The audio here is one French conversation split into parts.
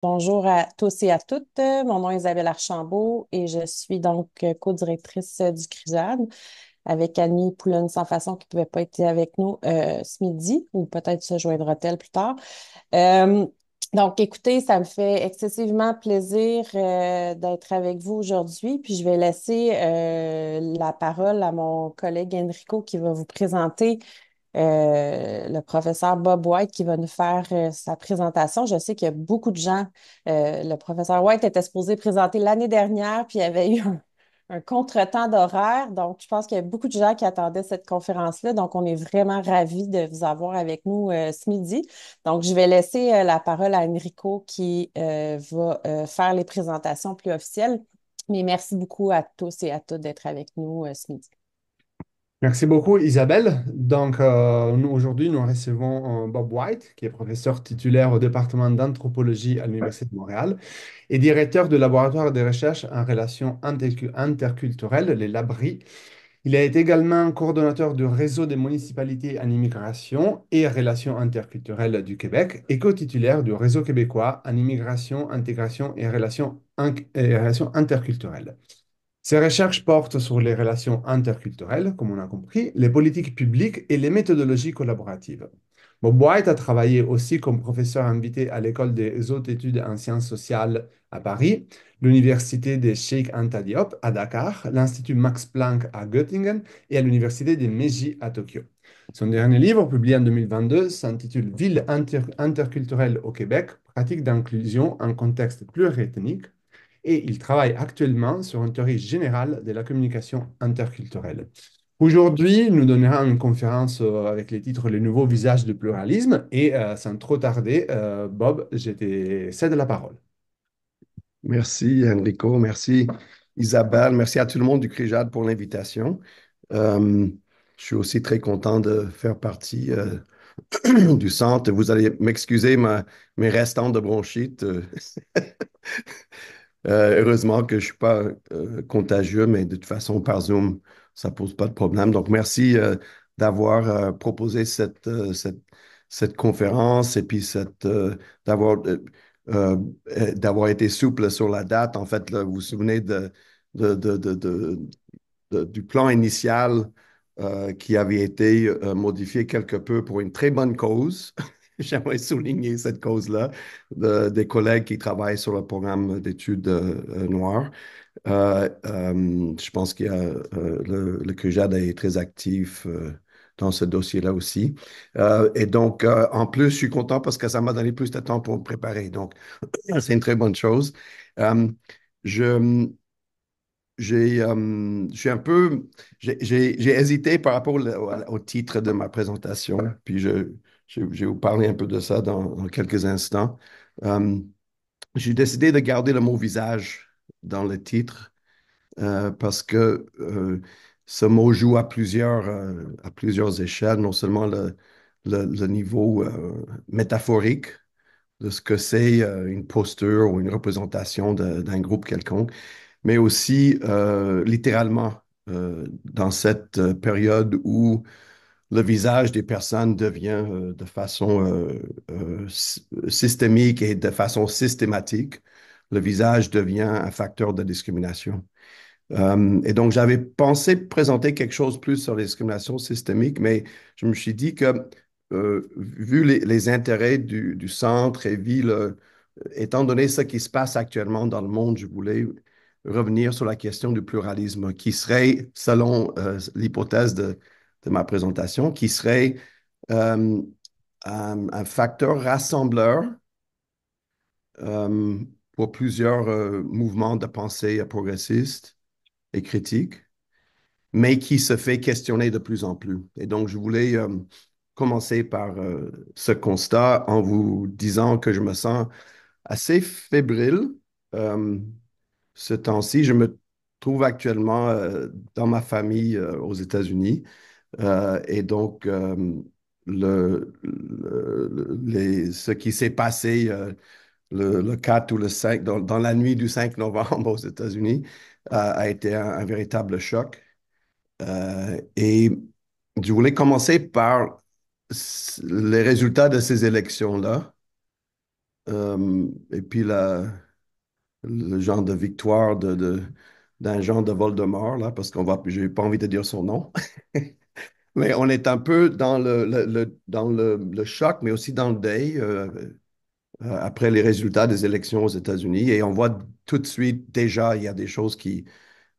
Bonjour à tous et à toutes. Mon nom est Isabelle Archambault et je suis donc co-directrice du CRIJAD avec Annie Poulin sans façon qui ne pouvait pas être avec nous ce midi ou peut-être se joindra-t-elle plus tard. Euh, donc, écoutez, ça me fait excessivement plaisir d'être avec vous aujourd'hui. Puis je vais laisser la parole à mon collègue Enrico qui va vous présenter le professeur Bob White qui va nous faire sa présentation. Je sais qu'il y a beaucoup de gens. Le professeur White était supposé présenter l'année dernière, puis il y avait eu un contretemps d'horaire. Donc, je pense qu'il y a beaucoup de gens qui attendaient cette conférence-là. Donc, on est vraiment ravis de vous avoir avec nous ce midi. Donc, je vais laisser la parole à Enrico qui va faire les présentations plus officielles. Mais merci beaucoup à tous et à toutes d'être avec nous ce midi. Merci beaucoup, Isabelle. Aujourd'hui, nous recevons Bob White, qui est professeur titulaire au département d'anthropologie à l'Université de Montréal et directeur du laboratoire de recherche en relations interculturelles, les LABRI. Il a été également coordonnateur du réseau des municipalités en immigration et relations interculturelles du Québec et co-titulaire du réseau québécois en immigration, intégration et relations interculturelles. Ces recherches portent sur les relations interculturelles, comme on a compris, les politiques publiques et les méthodologies collaboratives. Bob White a travaillé aussi comme professeur invité à l'École des hautes études en sciences sociales à Paris, l'Université de Cheikh Anta Diop à Dakar, l'Institut Max Planck à Göttingen et à l'Université de Meiji à Tokyo. Son dernier livre, publié en 2022, s'intitule Ville interculturelle au Québec, pratique d'inclusion en contexte pluriethnique et il travaille actuellement sur une théorie générale de la communication interculturelle. Aujourd'hui, nous donnerons une conférence avec les titres Les nouveaux visages du pluralisme et sans trop tarder, Bob, je te cède la parole. Merci Enrico, merci Isabelle, merci à tout le monde du CRIJAD pour l'invitation. Euh, je suis aussi très content de faire partie du centre. Vous allez m'excuser mes restants de bronchite. Heureusement que je ne suis pas contagieux, mais de toute façon, par Zoom, ça ne pose pas de problème. Donc, merci d'avoir proposé cette conférence et puis d'avoir euh, d'avoir été souple sur la date. En fait, là, vous vous souvenez de, de- de- de- du plan initial qui avait été modifié quelque peu pour une très bonne cause. J'aimerais souligner cette cause-là des collègues qui travaillent sur le programme d'études noires. Je pense qu'il y a le CRUJAD est très actif dans ce dossier-là aussi. En plus, je suis content parce que ça m'a donné plus de temps pour me préparer. Donc, c'est une très bonne chose. Euh, je, je suis un peu, j'ai hésité par rapport au titre de ma présentation, puis je vais vous parler un peu de ça dans quelques instants. Euh, j'ai décidé de garder le mot visage dans le titre parce que ce mot joue à plusieurs échelles, non seulement le niveau métaphorique de ce que c'est une posture ou une représentation d'un groupe quelconque, mais aussi littéralement dans cette période où le visage des personnes devient de façon systémique et de façon systématique, le visage devient un facteur de discrimination. Et donc, j'avais pensé présenter quelque chose plus sur les discriminations systémiques, mais je me suis dit que, vu les intérêts du centre et étant donné ce qui se passe actuellement dans le monde, je voulais revenir sur la question du pluralisme, qui serait, selon l'hypothèse de ma présentation, qui serait euh, un facteur rassembleur euh, pour plusieurs mouvements de pensée progressistes et critiques, mais qui se fait questionner de plus en plus. Et donc, je voulais commencer par ce constat en vous disant que je me sens assez fébrile euh, ce temps-ci. Je me trouve actuellement dans ma famille aux États-Unis. Et donc, ce qui s'est passé le 4 ou le 5, dans la nuit du 5 novembre aux États-Unis, a été un véritable choc. Et je voulais commencer par les résultats de ces élections-là, et puis le genre de victoire d'un genre de Voldemort, là, parce j'ai pas envie de dire son nom. Mais on est un peu dans le choc, mais aussi dans le deuil après les résultats des élections aux États-Unis. Et on voit tout de suite déjà, il y a des choses qui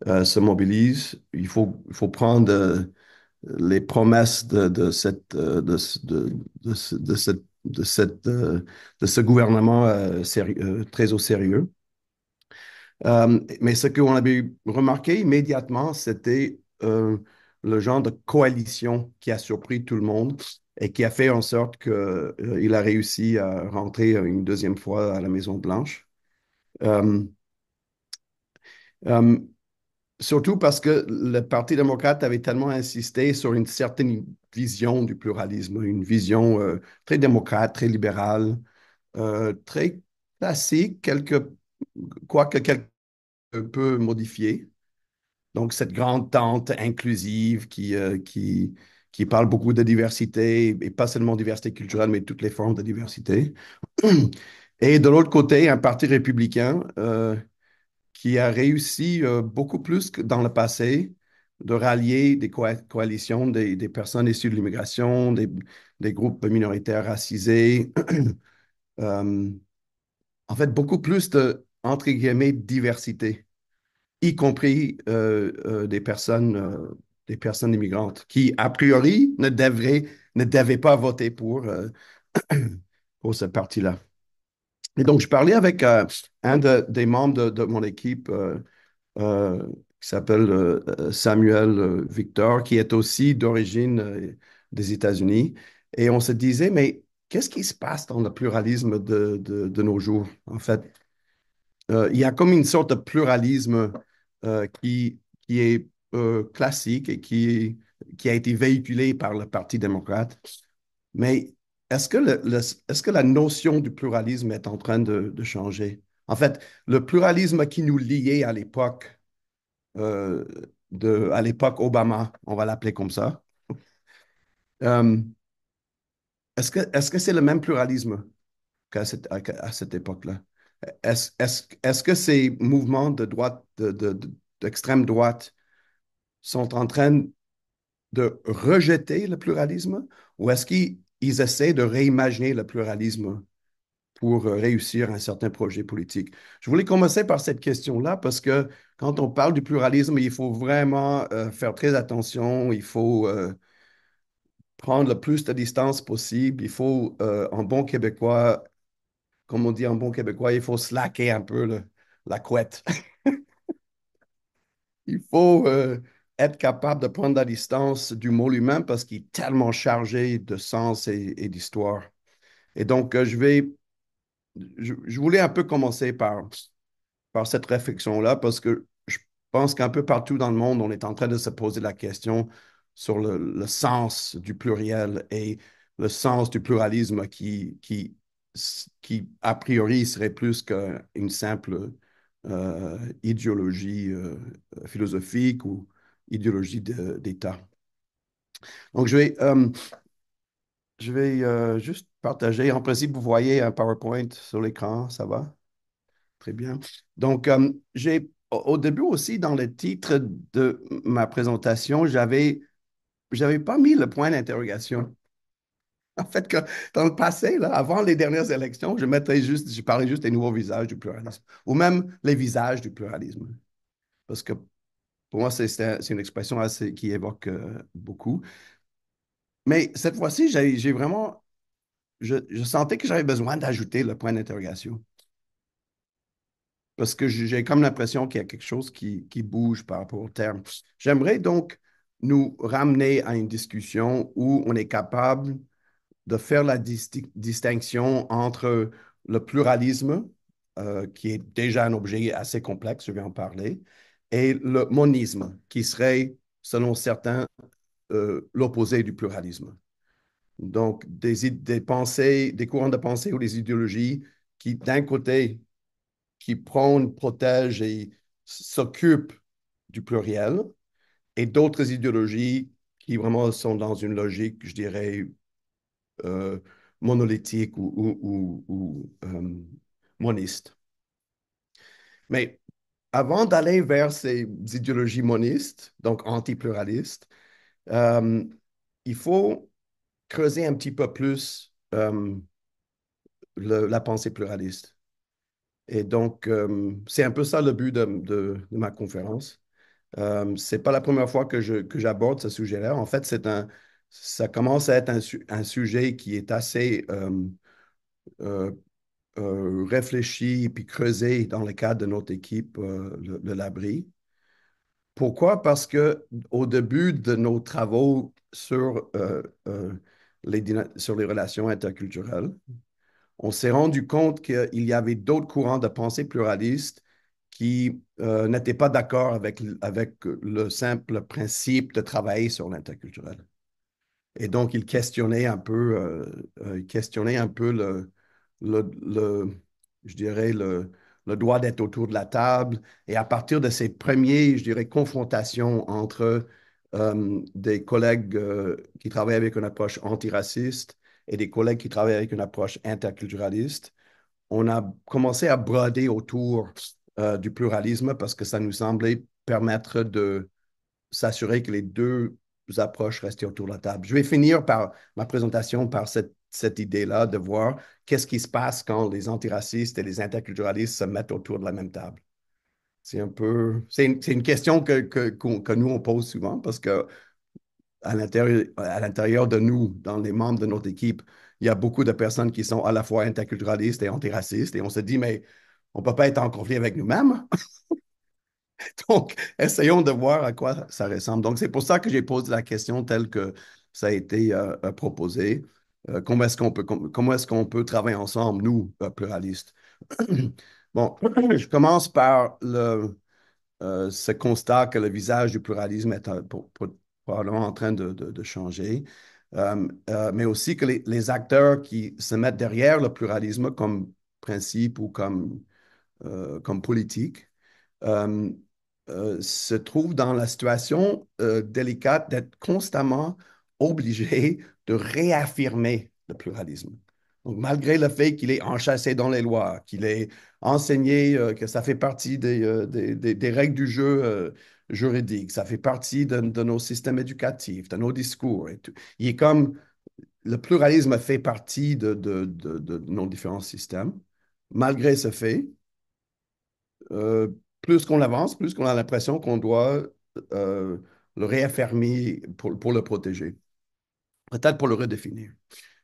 se mobilisent. Il faut prendre les promesses de ce gouvernement très au sérieux. Mais ce qu'on avait remarqué immédiatement, c'était le genre de coalition qui a surpris tout le monde et qui a fait en sorte qu'il a réussi à rentrer une deuxième fois à la Maison-Blanche. Euh, euh, Surtout parce que le Parti démocrate avait tellement insisté sur une certaine vision du pluralisme, une vision très démocrate, très libérale, très classique, quoique quelque peu modifiée. Donc, cette grande tente inclusive qui parle beaucoup de diversité, et pas seulement diversité culturelle, mais toutes les formes de diversité. Et de l'autre côté, un parti républicain qui a réussi beaucoup plus que dans le passé de rallier des coalitions des personnes issues de l'immigration, des groupes minoritaires racisés. Euh, En fait, beaucoup plus de, entre guillemets, diversité, y compris des personnes immigrantes qui, a priori, ne devaient pas voter pour ce parti-là. Et donc, je parlais avec des membres de mon équipe euh, qui s'appelle Samuel Victor, qui est aussi d'origine des États-Unis. Et on se disait, mais qu'est-ce qui se passe dans le pluralisme de nos jours? En fait, il y a comme une sorte de pluralisme qui est classique et qui a été véhiculé par le Parti démocrate. Mais est-ce que la notion du pluralisme est en train de changer? En fait, le pluralisme qui nous liait euh, à l'époque Obama, on va l'appeler comme ça, euh, est-ce que c'est le même pluralisme à cette époque-là? Est-ce que ces mouvements de droite, d'extrême droite sont en train de rejeter le pluralisme ou est-ce qu'ils essaient de réimaginer le pluralisme pour réussir un certain projet politique? Je voulais commencer par cette question-là parce que quand on parle du pluralisme, il faut vraiment faire très attention, il faut prendre le plus de distance possible, il faut, en bon québécois, comme on dit en bon québécois, il faut slacker un peu la couette. Il faut être capable de prendre la distance du mot lui-même parce qu'il est tellement chargé de sens et d'histoire. Et donc, je voulais un peu commencer par cette réflexion-là parce que je pense qu'un peu partout dans le monde, on est en train de se poser la question sur le sens du pluriel et le sens du pluralisme qui a priori, serait plus qu'une simple idéologie philosophique ou idéologie d'État. Donc, je vais juste partager. En principe, vous voyez un PowerPoint sur l'écran, ça va? Très bien. Donc, au début aussi, dans le titre de ma présentation, j'avais pas mis le point d'interrogation. En fait, dans le passé, là, avant les dernières élections, je parlais juste des nouveaux visages du pluralisme, ou même les visages du pluralisme. Parce que pour moi, c'est une expression qui évoque beaucoup. Mais cette fois-ci, je sentais que j'avais besoin d'ajouter le point d'interrogation. Parce que j'ai comme l'impression qu'il y a quelque chose qui bouge par rapport au terme. J'aimerais donc nous ramener à une discussion où on est capable de faire la distinction entre le pluralisme, qui est déjà un objet assez complexe, je vais en parler, et le monisme, qui serait, selon certains, l'opposé du pluralisme. Donc, des pensées, des courants de pensée ou des idéologies qui, d'un côté, qui prônent, protègent et s'occupent du pluriel, et d'autres idéologies qui vraiment sont dans une logique, je dirais, euh, monolithiques monistes. Mais avant d'aller vers ces idéologies monistes, donc anti-pluralistes, euh, il faut creuser un petit peu plus la pensée pluraliste. Et donc, c'est un peu ça le but de ma conférence. C'est pas la première fois que j'aborde ce sujet-là. En fait, ça commence à être un sujet qui est assez euh, réfléchi et puis creusé dans le cadre de notre équipe, l'Abri. Pourquoi? Parce que au début de nos travaux sur les relations interculturelles, on s'est rendu compte qu'il y avait d'autres courants de pensée pluralistes qui n'étaient pas d'accord avec le simple principe de travailler sur l'interculturel. Et donc, il questionnait un peu je dirais, le droit d'être autour de la table. Et à partir de ces premiers, je dirais, confrontations entre des collègues qui travaillent avec une approche antiraciste et des collègues qui travaillent avec une approche interculturaliste, on a commencé à broder autour du pluralisme parce que ça nous semblait permettre de s'assurer que les deux approches restaient autour de la table. Je vais finir par ma présentation par cette idée-là de voir qu'est-ce qui se passe quand les antiracistes et les interculturalistes se mettent autour de la même table. C'est une question que nous, on pose souvent parce que à l'intérieur de nous, dans les membres de notre équipe, il y a beaucoup de personnes qui sont à la fois interculturalistes et antiracistes et on se dit, mais on ne peut pas être en conflit avec nous-mêmes. Donc, essayons de voir à quoi ça ressemble. Donc, c'est pour ça que j'ai posé la question telle que ça a été proposé. Comment est-ce qu'on peut travailler ensemble, nous, pluralistes? Bon, je commence par ce constat que le visage du pluralisme est probablement en train de changer, mais aussi que les acteurs qui se mettent derrière le pluralisme comme principe ou comme politique euh, se trouve dans la situation délicate d'être constamment obligé de réaffirmer le pluralisme. Donc, malgré le fait qu'il est enchâssé dans les lois, qu'il est enseigné que ça fait partie des règles du jeu juridique, ça fait partie de nos systèmes éducatifs, de nos discours et tout. Il est comme le pluralisme fait partie de nos différents systèmes. Malgré ce fait, euh, plus qu'on avance, plus qu'on a l'impression qu'on doit euh, le réaffirmer pour le protéger, peut-être pour le redéfinir.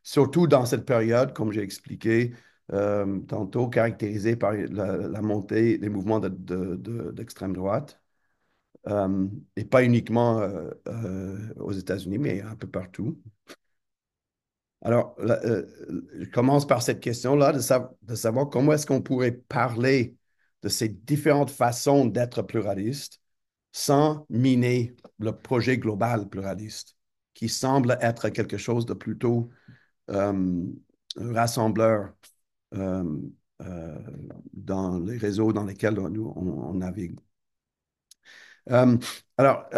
Surtout dans cette période, comme j'ai expliqué tantôt, caractérisée par la montée des mouvements d'extrême droite, et pas uniquement aux États-Unis, mais un peu partout. Alors, je commence par cette question-là de savoir comment est-ce qu'on pourrait parler de ces différentes façons d'être pluraliste sans miner le projet global pluraliste, qui semble être quelque chose de plutôt euh, rassembleur euh, euh, dans les réseaux dans lesquels on navigue. Euh, alors,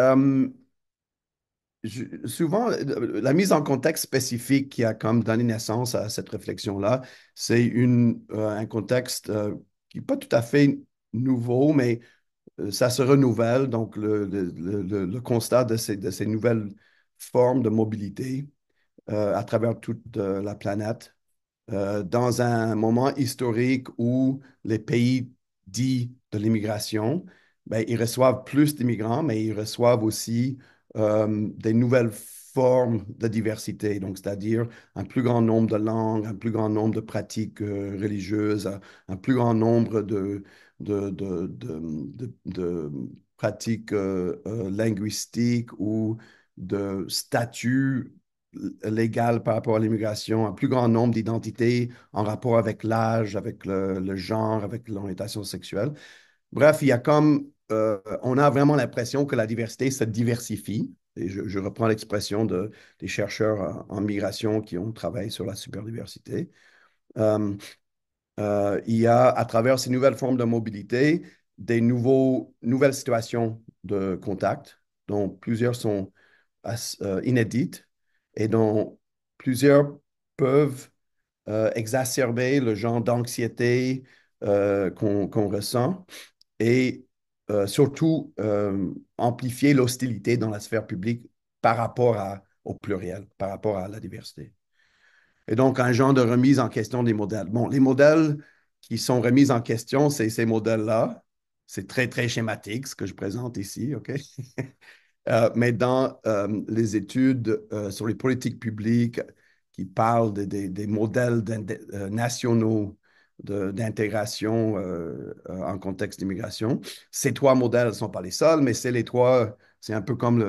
souvent, la mise en contexte spécifique qui a comme donné naissance à cette réflexion-là, c'est un contexte qui n'est pas tout à fait nouveau, mais ça se renouvelle. Donc, le constat de ces nouvelles formes de mobilité à travers toute la planète dans un moment historique où les pays dits de l'immigration, ben, ils reçoivent plus d'immigrants, mais ils reçoivent aussi des nouvelles formes de diversité, donc c'est-à-dire un plus grand nombre de langues, un plus grand nombre de pratiques religieuses, un plus grand nombre de pratiques linguistiques ou de statuts légal par rapport à l'immigration, un plus grand nombre d'identités en rapport avec l'âge, avec le genre, avec l'orientation sexuelle. Bref, il y a on a vraiment l'impression que la diversité se diversifie. Et je reprends l'expression des chercheurs en migration qui ont travaillé sur la superdiversité. Euh, il y a, à travers ces nouvelles formes de mobilité, nouvelles situations de contact, dont plusieurs sont inédites et dont plusieurs peuvent exacerber le genre d'anxiété qu'on ressent et surtout amplifier l'hostilité dans la sphère publique par rapport au pluriel, par rapport à la diversité. Et donc, un genre de remise en question des modèles. Bon, les modèles qui sont remis en question, c'est ces modèles-là. C'est très, très schématique, ce que je présente ici, OK? Mais dans les études sur les politiques publiques qui parlent des modèles nationaux d'intégration en contexte d'immigration, ces trois modèles ne sont pas les seuls, mais c'est les trois, c'est un peu comme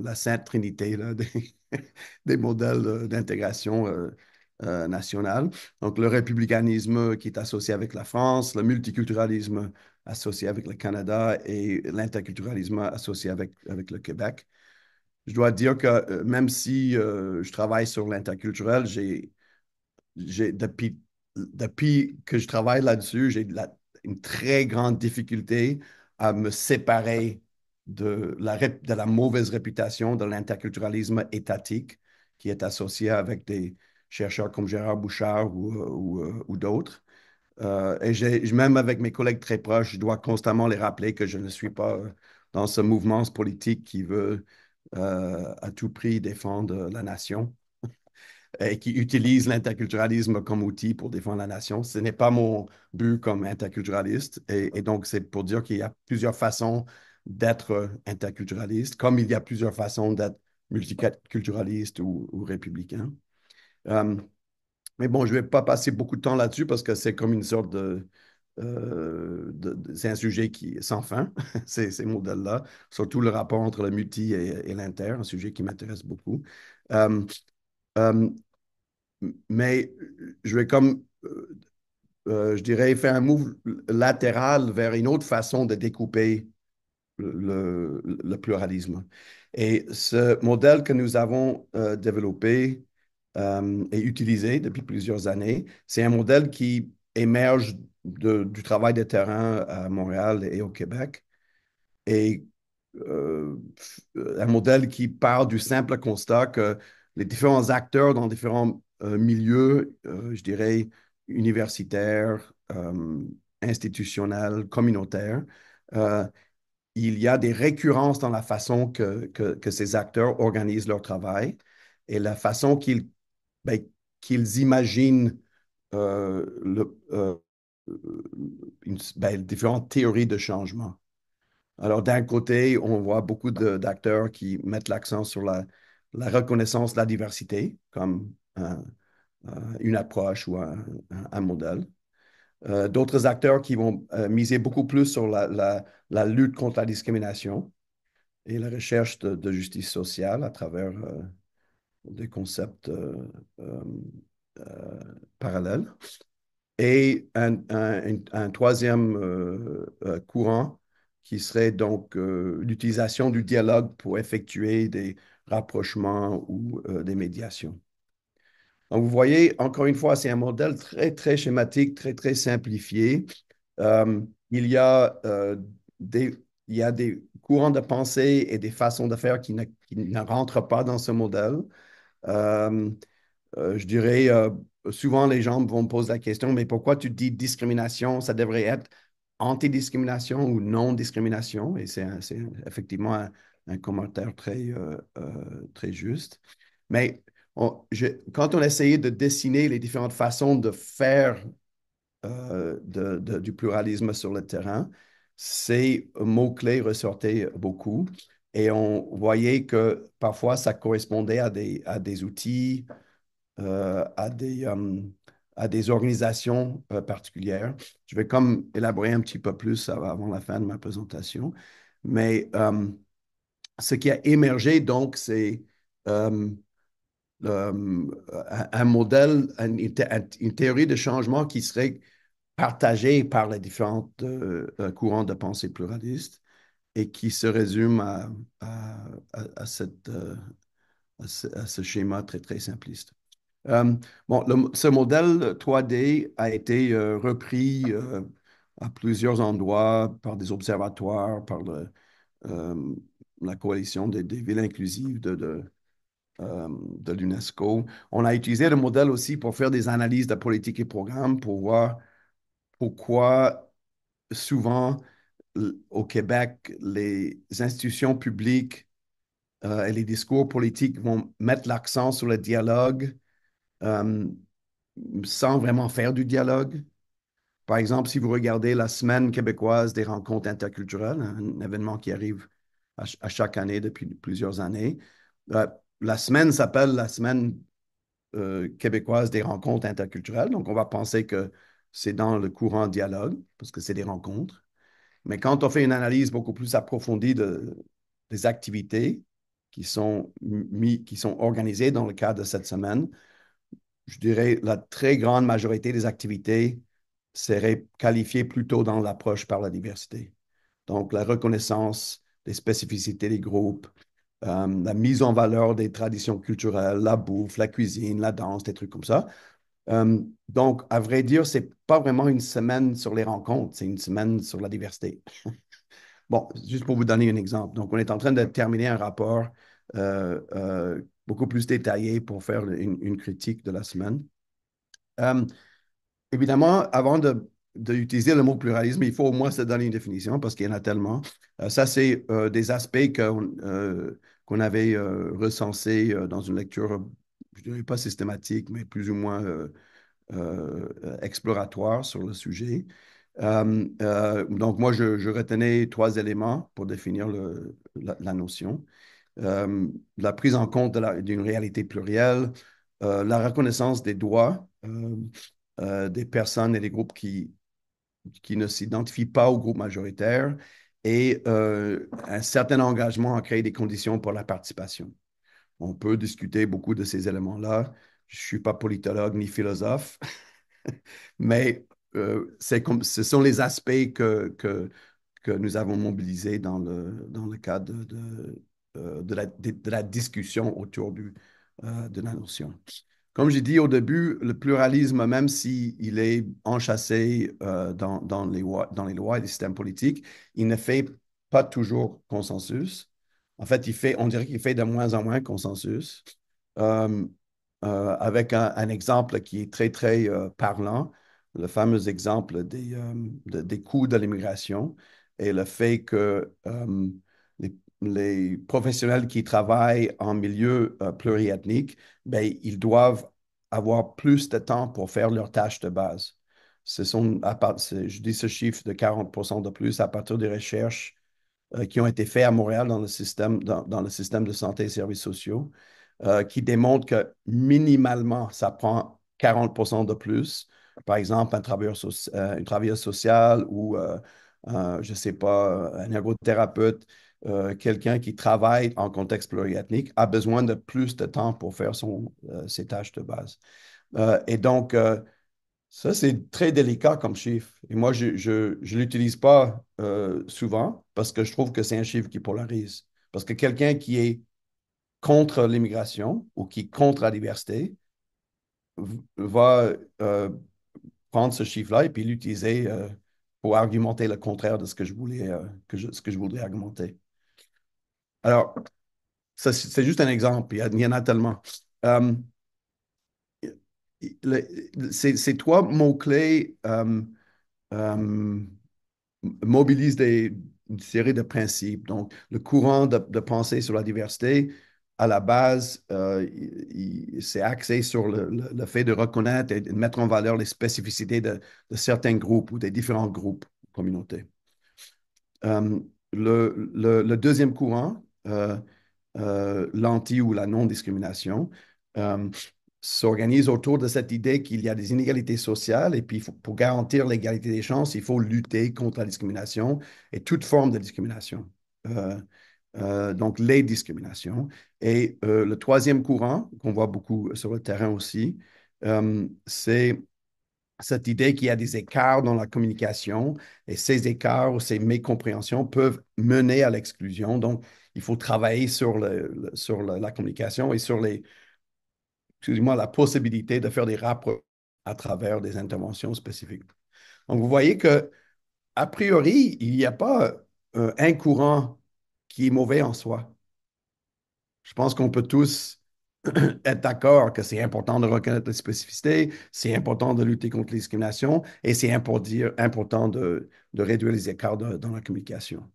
la Sainte Trinité là, des modèles d'intégration nationale. Donc, le républicanisme qui est associé avec la France, le multiculturalisme associé avec le Canada et l'interculturalisme associé avec le Québec. Je dois dire que même si je travaille sur l'interculturel, depuis que je travaille là-dessus, une très grande difficulté à me séparer de la mauvaise réputation de l'interculturalisme étatique qui est associé avec des chercheurs comme Gérard Bouchard ou d'autres. Même avec mes collègues très proches, je dois constamment les rappeler que je ne suis pas dans ce mouvement politique qui veut à tout prix défendre la nation et qui utilise l'interculturalisme comme outil pour défendre la nation. Ce n'est pas mon but comme interculturaliste. Et donc, c'est pour dire qu'il y a plusieurs façons d'être interculturaliste, comme il y a plusieurs façons d'être multiculturaliste ou républicain. Euh, mais bon, je ne vais pas passer beaucoup de temps là-dessus parce que c'est comme une sorte c'est un sujet qui est sans fin, ces modèles-là, surtout le rapport entre le multi et l'inter, un sujet qui m'intéresse beaucoup. Euh, euh, mais je vais comme, je dirais, faire un move latéral vers une autre façon de découper le pluralisme. Et ce modèle que nous avons développé et utilisé depuis plusieurs années, c'est un modèle qui émerge du travail de terrain à Montréal et au Québec. Et euh, un modèle qui part du simple constat que les différents acteurs dans différents milieux, je dirais, universitaires, institutionnels, communautaires, euh, il y a des récurrences dans la façon que ces acteurs organisent leur travail et la façon ben, qu'ils imaginent différentes théories de changement. Alors, d'un côté, on voit beaucoup d'acteurs qui mettent l'accent sur la reconnaissance de la diversité comme une approche ou un modèle. D'autres acteurs qui vont miser beaucoup plus sur la lutte contre la discrimination et la recherche de justice sociale à travers des concepts euh, euh, parallèles. Et un troisième courant qui serait donc l'utilisation du dialogue pour effectuer des rapprochements ou des médiations. Donc, vous voyez, encore une fois, c'est un modèle très, très schématique, très, très simplifié. Euh, il y a, des, il y a des courants de pensée et des façons de faire qui ne rentrent pas dans ce modèle. Euh, je dirais, souvent les gens vont me poser la question, mais pourquoi tu dis discrimination? Ça devrait être anti-discrimination ou non-discrimination. Et c'est effectivement un commentaire très juste. Mais quand on essayait de dessiner les différentes façons de faire du pluralisme sur le terrain, ces mots-clés ressortaient beaucoup. Et on voyait que parfois ça correspondait à des outils, euh, à des, euh, à des organisations particulières. Je vais comme élaborer un petit peu plus avant la fin de ma présentation. Mais ce qui a émergé, donc, c'est euh, un modèle, une théorie de changement qui serait partagée par les différents courants de pensée pluralistes et qui se résume à ce schéma très, très simpliste. Euh, bon, ce modèle 3D a été repris à plusieurs endroits par des observatoires, par euh, la coalition des villes inclusives de l'UNESCO. On a utilisé le modèle aussi pour faire des analyses de politique et programmes pour voir pourquoi souvent au Québec, les institutions publiques et les discours politiques vont mettre l'accent sur le dialogue euh, sans vraiment faire du dialogue. Par exemple, si vous regardez la Semaine québécoise des rencontres interculturelles, un événement qui arrive à chaque année depuis plusieurs années, euh, la semaine s'appelle la Semaine québécoise des rencontres interculturelles. Donc, on va penser que c'est dans le courant dialogue, parce que c'est des rencontres. Mais quand on fait une analyse beaucoup plus approfondie des activités qui sont organisées dans le cadre de cette semaine, je dirais la très grande majorité des activités seraient qualifiées plutôt dans l'approche par la diversité. Donc, la reconnaissance des spécificités des groupes, la mise en valeur des traditions culturelles, la bouffe, la cuisine, la danse, des trucs comme ça. Donc, à vrai dire, c'est pas vraiment une semaine sur les rencontres, c'est une semaine sur la diversité. Bon, juste pour vous donner un exemple. Donc, on est en train de terminer un rapport beaucoup plus détaillé pour faire une critique de la semaine. Euh, Évidemment, avant d'utiliser le mot pluralisme, il faut au moins se donner une définition parce qu'il y en a tellement. Ça, c'est des aspects qu'on avait recensés dans une lecture, je ne dirais pas systématique, mais plus ou moins exploratoire sur le sujet. Donc, moi, je retenais trois éléments pour définir la notion. La prise en compte d'une réalité plurielle, la reconnaissance des droits des personnes et des groupes qui ne s'identifient pas au groupe majoritaire et un certain engagement à créer des conditions pour la participation. On peut discuter beaucoup de ces éléments-là. Je ne suis pas politologue ni philosophe, mais ce sont les aspects que nous avons mobilisés dans le cadre de la discussion autour de la notion. Comme j'ai dit au début, le pluralisme, même s'il est enchâssé dans les lois et les systèmes politiques, il ne fait pas toujours consensus. En fait, on dirait qu'il fait de moins en moins consensus. Euh, avec un exemple qui est très, très parlant, le fameux exemple des coûts de l'immigration et le fait que les professionnels qui travaillent en milieu pluriethnique, ben, ils doivent avoir plus de temps pour faire leurs tâches de base. Je dis ce chiffre de 40% de plus à partir des recherches qui ont été faites à Montréal dans le système de santé et services sociaux, qui démontrent que minimalement, ça prend 40% de plus. Par exemple, une travailleuse sociale ou, je ne sais pas, un ergothérapeute, quelqu'un qui travaille en contexte pluriethnique a besoin de plus de temps pour faire ses tâches de base. Et donc, ça, c'est très délicat comme chiffre. Et moi, je ne l'utilise pas souvent parce que je trouve que c'est un chiffre qui polarise. Parce que quelqu'un qui est contre l'immigration ou qui est contre la diversité va prendre ce chiffre-là et puis l'utiliser pour argumenter le contraire de ce que je voulais, ce que je voudrais argumenter. Alors, ça, c'est juste un exemple. Il y en a tellement. Euh, ces trois mots-clés euh, mobilisent une série de principes. Donc, le courant de pensée sur la diversité, à la base, c'est axé sur le fait de reconnaître et de mettre en valeur les spécificités de certains groupes ou des différents groupes, communautés. Euh, le deuxième courant, l'anti ou la non-discrimination, euh, s'organise autour de cette idée qu'il y a des inégalités sociales et puis pour garantir l'égalité des chances, il faut lutter contre la discrimination et toute forme de discrimination. Euh, donc, les discriminations. Et le troisième courant, qu'on voit beaucoup sur le terrain aussi, c'est cette idée qu'il y a des écarts dans la communication et ces écarts ou ces mécompréhensions peuvent mener à l'exclusion. Donc, il faut travailler sur la communication et sur excusez-moi, la possibilité de faire des rapports à travers des interventions spécifiques. Donc, vous voyez que, a priori, il n'y a pas un courant qui est mauvais en soi. Je pense qu'on peut tous être d'accord que c'est important de reconnaître les spécificités, c'est important de lutter contre les discriminations et c'est important de réduire les écarts dans la communication.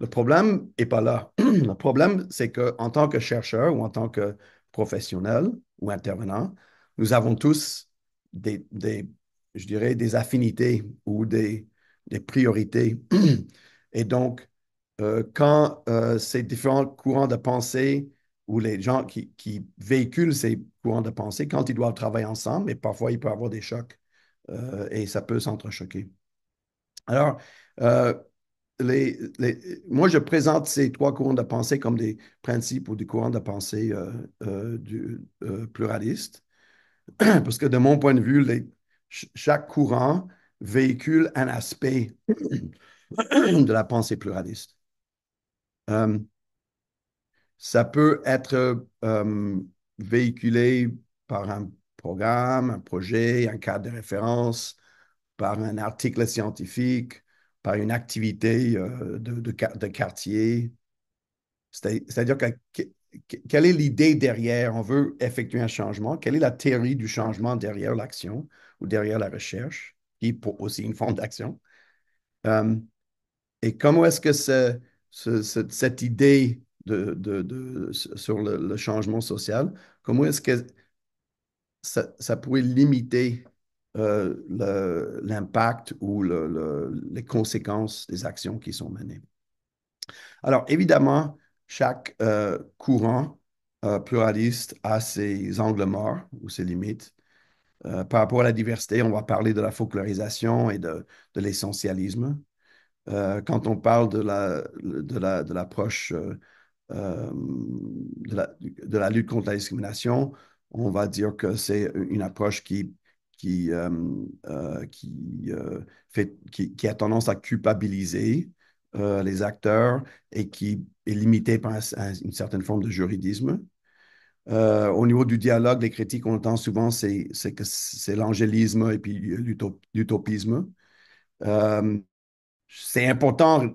Le problème n'est pas là. Le problème, c'est qu'en tant que chercheur ou en tant que professionnel ou intervenant, nous avons tous je dirais, des affinités ou des priorités. Et donc, quand ces différents courants de pensée ou les gens qui véhiculent ces courants de pensée, quand ils doivent travailler ensemble, et parfois il peut y avoir des chocs et ça peut s'entrechoquer. Alors, euh, moi, je présente ces trois courants de pensée comme des principes ou des courants de pensée pluralistes, parce que de mon point de vue, chaque courant véhicule un aspect de la pensée pluraliste. Euh, Ça peut être véhiculé par un programme, un projet, un cadre de référence, par un article scientifique, par une activité de quartier. C'est-à-dire quelle est l'idée derrière? On veut effectuer un changement. Quelle est la théorie du changement derrière l'action ou derrière la recherche, qui est aussi une forme d'action? Euh, et comment est-ce que cette idée sur le changement social, comment est-ce que ça pourrait limiter l'impact ou les conséquences des actions qui sont menées? Alors, évidemment, chaque courant pluraliste a ses angles morts ou ses limites. Par rapport à la diversité, on va parler de la folklorisation et de l'essentialisme. Quand on parle de l'approche de la lutte contre la discrimination, on va dire que c'est une approche qui, qui a tendance à culpabiliser les acteurs et qui est limitée par une certaine forme de juridisme. Au niveau du dialogue, les critiques, on entend souvent, c'est que c'est l'angélisme et puis l'utopisme. Euh, c'est important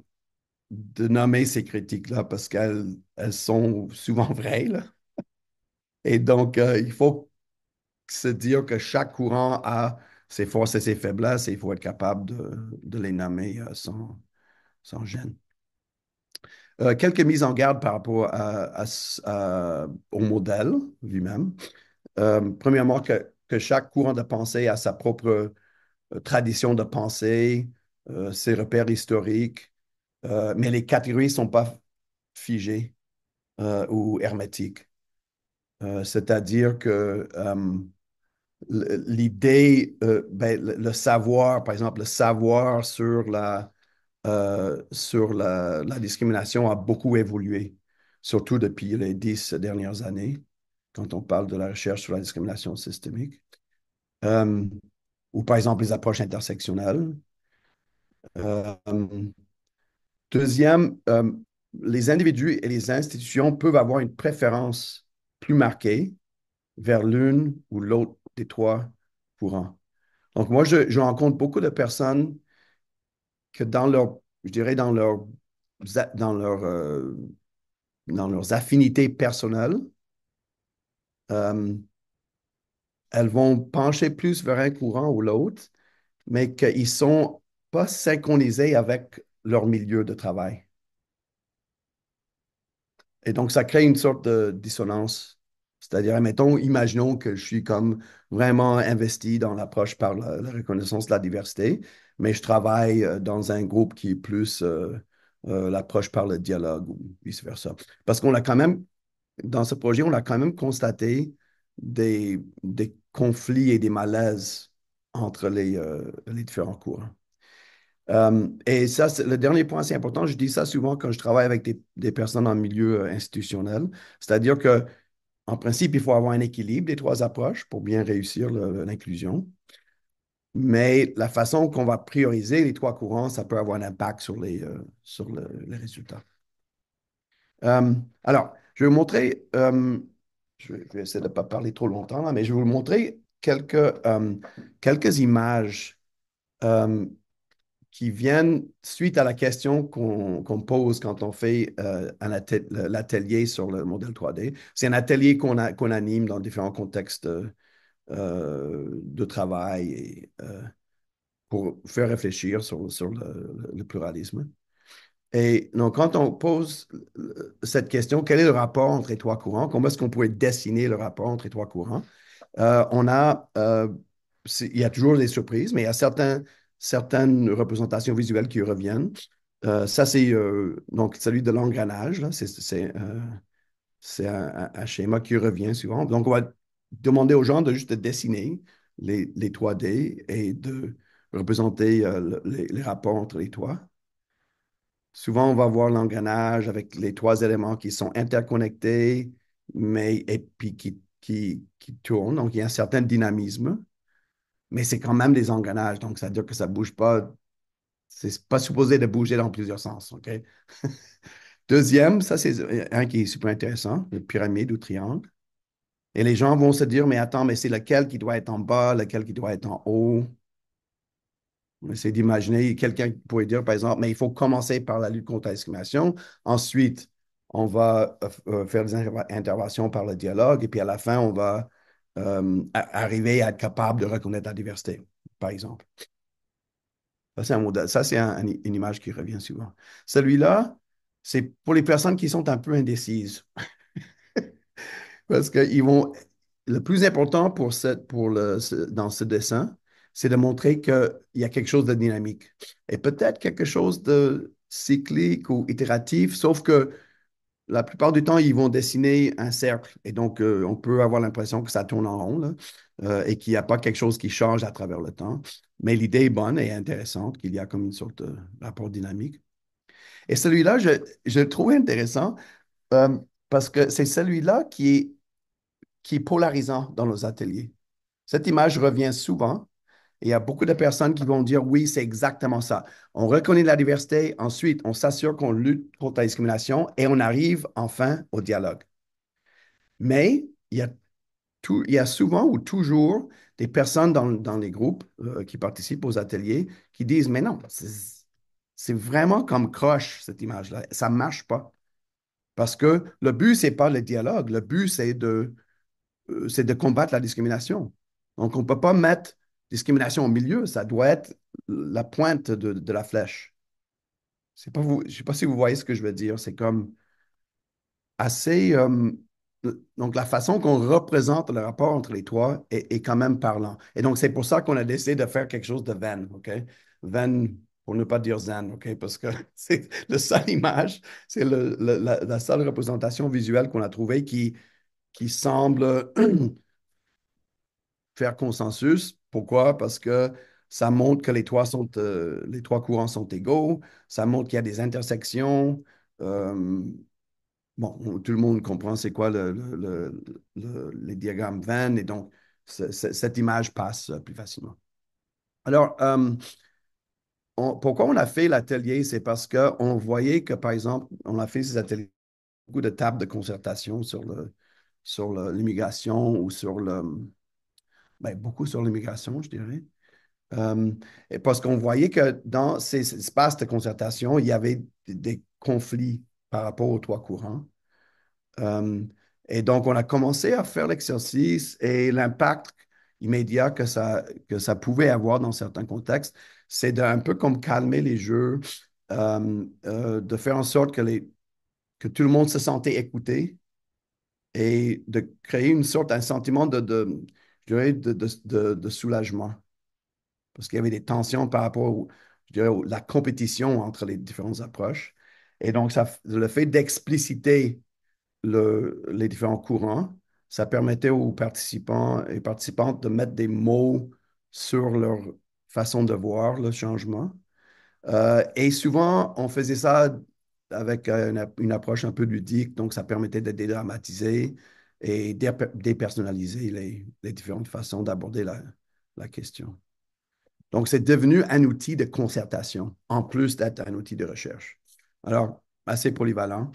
de nommer ces critiques-là parce qu'elles sont souvent vraies, là. Et donc, il faut se dire que chaque courant a ses forces et ses faiblesses et il faut être capable de les nommer sans gêne. Quelques mises en garde par rapport au modèle lui-même. Premièrement, que chaque courant de pensée a sa propre tradition de pensée, ses repères historiques, mais les catégories ne sont pas figées ou hermétiques. C'est-à-dire que l'idée, ben, le savoir, par exemple, le savoir sur la discrimination a beaucoup évolué, surtout depuis les 10 dernières années, quand on parle de la recherche sur la discrimination systémique. Euh, ou par exemple les approches intersectionnelles. Euh, Deuxième, les individus et les institutions peuvent avoir une préférence plus marquée vers l'une ou l'autre des trois courants. Donc, moi, je rencontre beaucoup de personnes que je dirais, dans leur, dans leurs affinités personnelles, euh, elles vont pencher plus vers un courant ou l'autre, mais qu'ils ne sont pas synchronisés avec leur milieu de travail. Et donc, ça crée une sorte de dissonance. C'est-à-dire, mettons, imaginons que je suis comme vraiment investi dans l'approche par la reconnaissance de la diversité, mais je travaille dans un groupe qui est plus l'approche par le dialogue ou vice-versa. Parce qu'on a quand même, dans ce projet, on a quand même constaté des conflits et des malaises entre les différents courants. Et ça, le dernier point, c'est important. Je dis ça souvent quand je travaille avec des personnes en milieu institutionnel. C'est-à-dire que, en principe, il faut avoir un équilibre des trois approches pour bien réussir l'inclusion. Mais la façon qu'on va prioriser les trois courants, ça peut avoir un impact sur les résultats. Alors, je vais vous montrer, je vais essayer de ne pas parler trop longtemps, là, mais je vais vous montrer quelques images euh, qui viennent suite à la question qu'on pose quand on fait l'atelier sur le modèle 3D. C'est un atelier qu'on anime dans différents contextes de travail et, pour faire réfléchir sur le pluralisme. Et donc, quand on pose cette question, quel est le rapport entre les trois courants? Comment est-ce qu'on pourrait dessiner le rapport entre les trois courants? Il y a toujours des surprises, mais il y a certaines représentations visuelles qui reviennent. Ça, c'est donc celui de l'engrenage. Là, c'est un schéma qui revient souvent. Donc, on va demander aux gens de juste dessiner les 3D et de représenter les rapports entre les trois. Souvent, on va voir l'engrenage avec les trois éléments qui sont interconnectés, mais et puis qui tournent. Donc, il y a un certain dynamisme, mais c'est quand même des engrenages. Donc, ça veut dire que ça ne bouge pas. C'est pas supposé de bouger dans plusieurs sens. OK? Deuxième, ça, c'est un qui est super intéressant, le pyramide ou triangle. Et les gens vont se dire, mais attends, mais c'est lequel qui doit être en bas, lequel qui doit être en haut. On essaie d'imaginer quelqu'un qui pourrait dire, par exemple, mais il faut commencer par la lutte contre la discrimination. Ensuite, on va faire des interventions par le dialogue. Et puis à la fin, on va arriver à être capable de reconnaître la diversité, par exemple. Ça, c'est un modèle. Ça, c'est une image qui revient souvent. Celui-là, c'est pour les personnes qui sont un peu indécises. Parce que le plus important dans ce dessin, c'est de montrer qu'il y a quelque chose de dynamique et peut-être quelque chose de cyclique ou itératif, sauf que la plupart du temps, ils vont dessiner un cercle et donc on peut avoir l'impression que ça tourne en rond là, et qu'il n'y a pas quelque chose qui change à travers le temps. Mais l'idée est bonne et intéressante, qu'il y a comme une sorte de rapport dynamique. Et celui-là, je le trouve intéressant euh, parce que c'est celui-là qui est polarisant dans nos ateliers. Cette image revient souvent et il y a beaucoup de personnes qui vont dire oui, c'est exactement ça. On reconnaît la diversité, ensuite on s'assure qu'on lutte contre la discrimination et on arrive enfin au dialogue. Mais il y a souvent ou toujours des personnes dans les groupes qui participent aux ateliers qui disent mais non, c'est vraiment comme croche cette image-là. Ça ne marche pas. Parce que le but, c'est pas le dialogue. Le but, c'est de combattre la discrimination. Donc, on ne peut pas mettre discrimination au milieu, ça doit être la pointe de la flèche. Je ne sais pas si vous voyez ce que je veux dire. C'est comme assez. Donc, la façon qu'on représente le rapport entre les trois est quand même parlant. Et donc, c'est pour ça qu'on a décidé de faire quelque chose de Venn, OK? Venn, pour ne pas dire zen, OK? Parce que c'est la seule image, c'est la seule représentation visuelle qu'on a trouvée qui semble faire consensus. Pourquoi? Parce que ça montre que les trois courants sont égaux, ça montre qu'il y a des intersections. Euh, bon, tout le monde comprend c'est quoi les diagrammes Venn et donc cette image passe plus facilement. Alors, pourquoi on a fait l'atelier? C'est parce qu'on voyait que, par exemple, on a fait ces ateliers, beaucoup de tables de concertation sur l'immigration ou beaucoup sur l'immigration, je dirais. Euh, et parce qu'on voyait que dans ces espaces de concertation, il y avait des conflits par rapport aux trois courants. Euh, et donc, on a commencé à faire l'exercice et l'impact immédiat que ça pouvait avoir dans certains contextes, c'est d'un peu comme calmer les jeux, de faire en sorte que tout le monde se sentait écouté et de créer un sentiment je dirais de soulagement. Parce qu'il y avait des tensions par rapport je dirais, la compétition entre les différentes approches. Et donc, le fait d'expliciter les différents courants, ça permettait aux participants et participantes de mettre des mots sur leur façon de voir le changement. Et souvent, on faisait ça avec une approche un peu ludique, donc ça permettait de dédramatiser et dépersonnaliser les différentes façons d'aborder la question. Donc, c'est devenu un outil de concertation, en plus d'être un outil de recherche. Alors, assez polyvalent.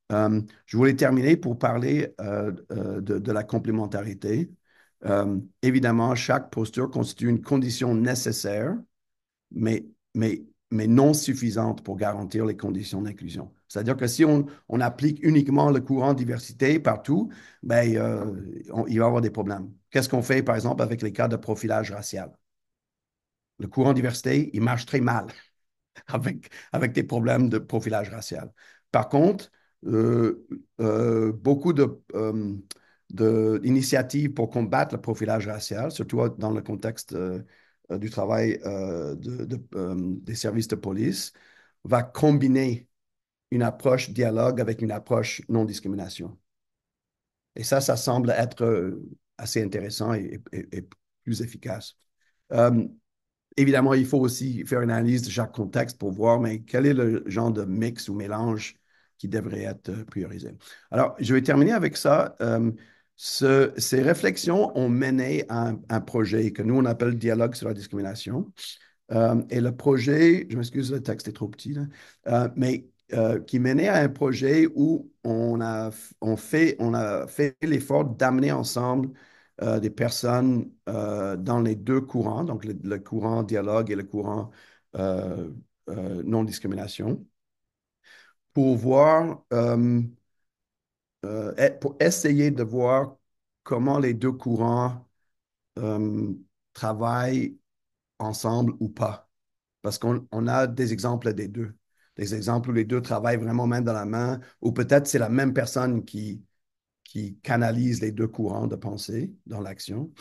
Je voulais terminer pour parler de la complémentarité. Évidemment, chaque posture constitue une condition nécessaire, mais, mais, mais non suffisantes pour garantir les conditions d'inclusion. C'est-à-dire que si on applique uniquement le courant diversité partout, ben, il va y avoir des problèmes. Qu'est-ce qu'on fait, par exemple, avec les cas de profilage racial? Le courant diversité, il marche très mal avec des problèmes de profilage racial. Par contre, beaucoup d'initiatives pour combattre le profilage racial, surtout dans le contexte du travail des services de police, va combiner une approche dialogue avec une approche non-discrimination. Et ça semble être assez intéressant et plus efficace. Euh, Évidemment, il faut aussi faire une analyse de chaque contexte pour voir, mais quel est le genre de mix ou mélange qui devrait être priorisé. Alors, je vais terminer avec ça. Ces réflexions ont mené à un projet que nous, on appelle Dialogue sur la discrimination. Et le projet, je m'excuse, le texte est trop petit, là, mais qui menait à un projet où on a fait l'effort d'amener ensemble des personnes dans les deux courants, donc le courant dialogue et le courant euh, non-discrimination, pour voir, pour essayer de voir comment les deux courants euh, travaillent ensemble ou pas. Parce qu'on a des exemples des deux. Des exemples où les deux travaillent vraiment main dans la main, ou peut-être c'est la même personne qui canalise les deux courants de pensée dans l'action.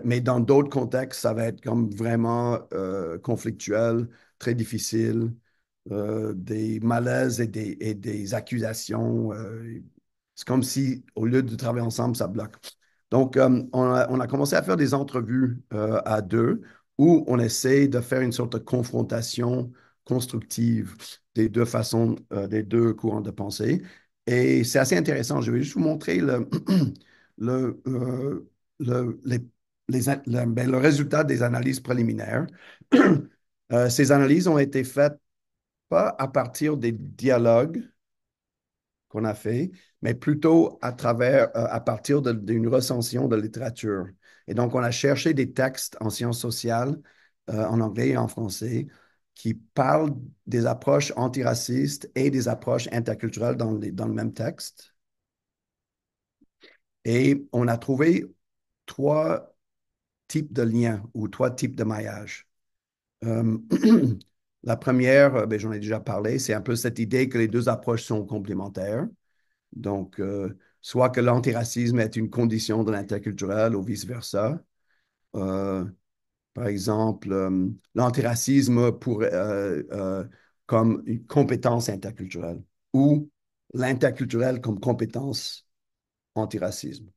Mais dans d'autres contextes, ça va être comme vraiment conflictuel, très difficile, des malaises et des accusations. C'est comme si, au lieu de travailler ensemble, ça bloque. Donc, on a commencé à faire des entrevues à deux où on essaie de faire une sorte de confrontation constructive des deux façons, des deux courants de pensée. Et c'est assez intéressant. Je vais juste vous montrer le, les le résultat des analyses préliminaires. Ces analyses ont été faites pas à partir des dialogues qu'on a fait, mais plutôt à partir d'une recension de littérature. Et donc, on a cherché des textes en sciences sociales, en anglais et en français, qui parlent des approches antiracistes et des approches interculturelles dans le même texte. Et on a trouvé trois types de liens ou trois types de maillage. Euh, la première, ben, j'en ai déjà parlé, c'est un peu cette idée que les deux approches sont complémentaires. Donc, soit que l'antiracisme est une condition de l'interculturel ou vice-versa. Euh, Par exemple, l'antiracisme comme une compétence interculturelle ou l'interculturel comme compétence antiracisme.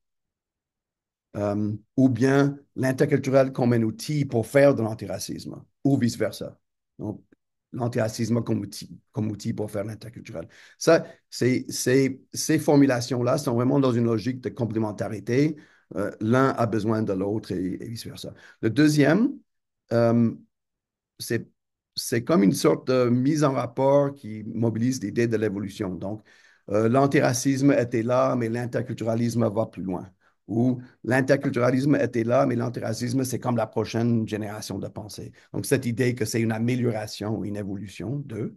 Ou bien l'interculturel comme un outil pour faire de l'antiracisme, ou vice-versa. Donc, l'antiracisme comme outil pour faire l'interculturel. Ça, ces formulations-là sont vraiment dans une logique de complémentarité. L'un a besoin de l'autre et vice-versa. Le deuxième, euh, c'est, c'est comme une sorte de mise en rapport qui mobilise l'idée de l'évolution. Donc, l'antiracisme était là, mais l'interculturalisme va plus loin. Ou l'interculturalisme était là, mais l'antiracisme, c'est comme la prochaine génération de pensée. Donc, cette idée que c'est une amélioration ou une évolution d'eux.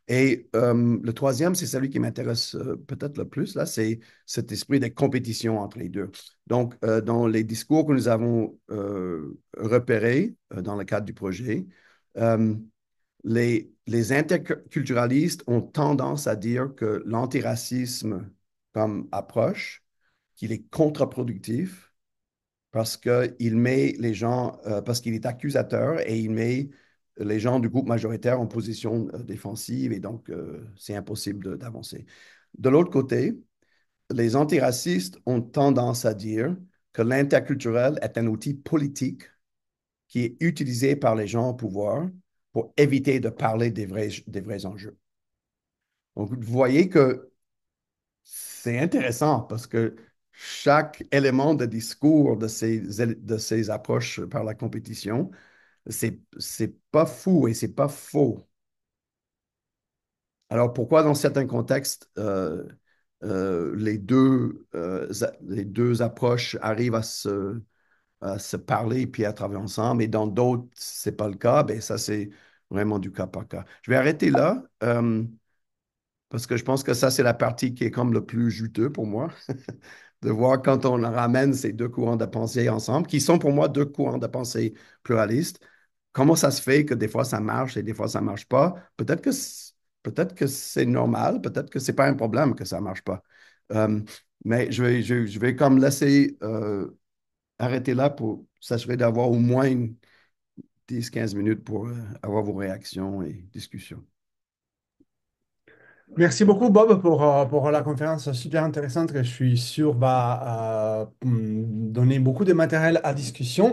Et le troisième, c'est celui qui m'intéresse peut-être le plus, là, c'est cet esprit de compétition entre les deux. Donc, dans les discours que nous avons repérés dans le cadre du projet, euh, les interculturalistes ont tendance à dire que l'antiracisme comme approche, qu'il est contre-productif parce qu'il met les gens, parce qu'il est accusateur et il met les gens du groupe majoritaire en position défensive et donc c'est impossible d'avancer. De l'autre côté, les antiracistes ont tendance à dire que l'interculturel est un outil politique qui est utilisé par les gens au pouvoir pour éviter de parler des vrais enjeux. Donc, vous voyez que c'est intéressant parce que chaque élément de discours de ces approches par la compétition, c'est pas fou et c'est pas faux. Alors, pourquoi dans certains contextes, les deux approches arrivent à se parler puis à travailler ensemble, et dans d'autres, c'est pas le cas, ben ça, c'est vraiment du cas par cas. Je vais arrêter là parce que je pense que ça, c'est la partie qui est comme le plus juteux pour moi, de voir quand on ramène ces deux courants de pensée ensemble, qui sont pour moi deux courants de pensée pluralistes, comment ça se fait que des fois ça marche et des fois ça marche pas. Peut-être que c'est normal, peut-être que c'est pas un problème que ça marche pas. Euh, mais je vais comme laisser arrêter là pour s'assurer d'avoir au moins 10 15 minutes pour avoir vos réactions et discussions. Merci beaucoup, Bob, pour la conférence super intéressante que je suis sûr va donner beaucoup de matériel à discussion.